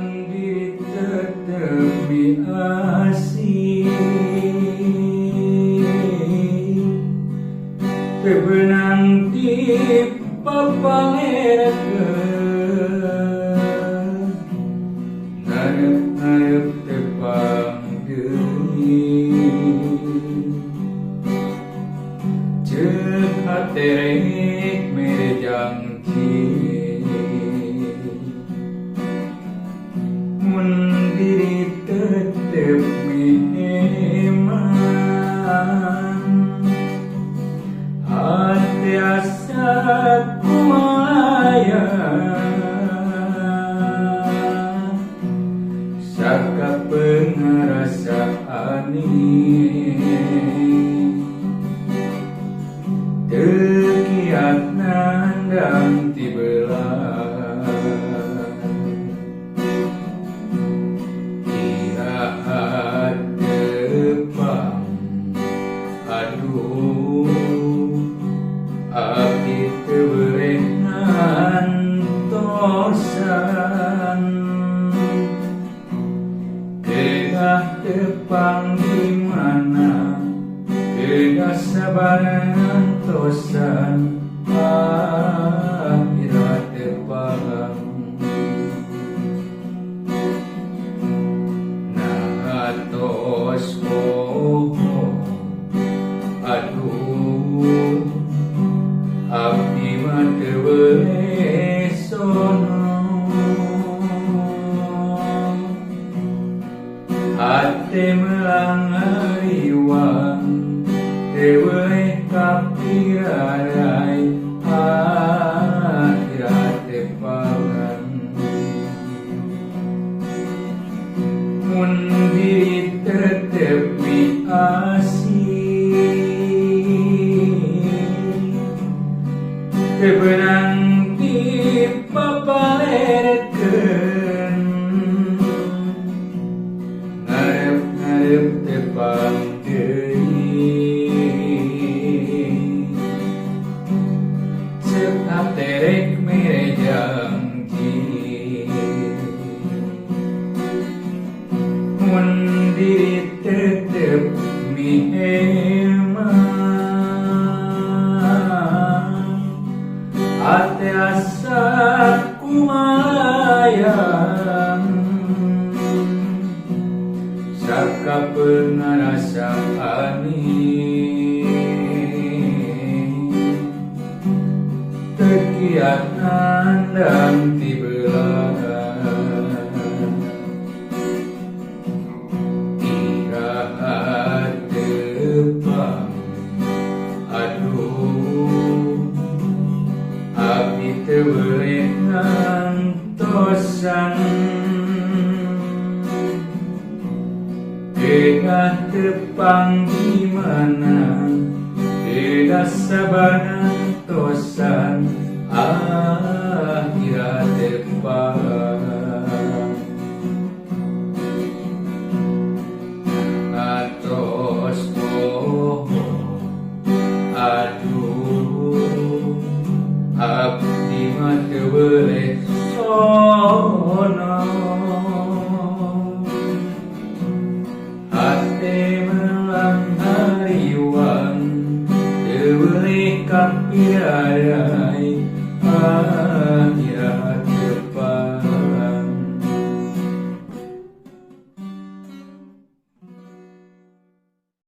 Mandiri tetep biasi tebenang di papangerekeun ngarep-ngarep tepang deui ceuk haterek merejang mandiri tetep meheman hati asa kumaya saka pengarasaan tekiat nandang tibelah irahat tepang aduh abdi teu beureh ngantosan kedah tepang di mana kedah sabaran ngantosan akhirat tepang nahatos poho aduh abdi mah teu beuleh sono hate melang hariwang teu beuleh kapirarai akhirat teh pagan mun diri tetep biasi tebenang di paparekeun ngarep-ngarep tepang deui ceuk haterek merejang mun diri tetep miheman hati asa kumayang saka pengarasaan tekiat nandang tibelah irahat tepang aduh abdi teu beuleh ngantosan kedah tepang di mana kedah sabaran ngantosan akhirat tepang ngatos poho aduh abdi mah teu beuleh sono hate melang hariwang teu beuleh kapirarai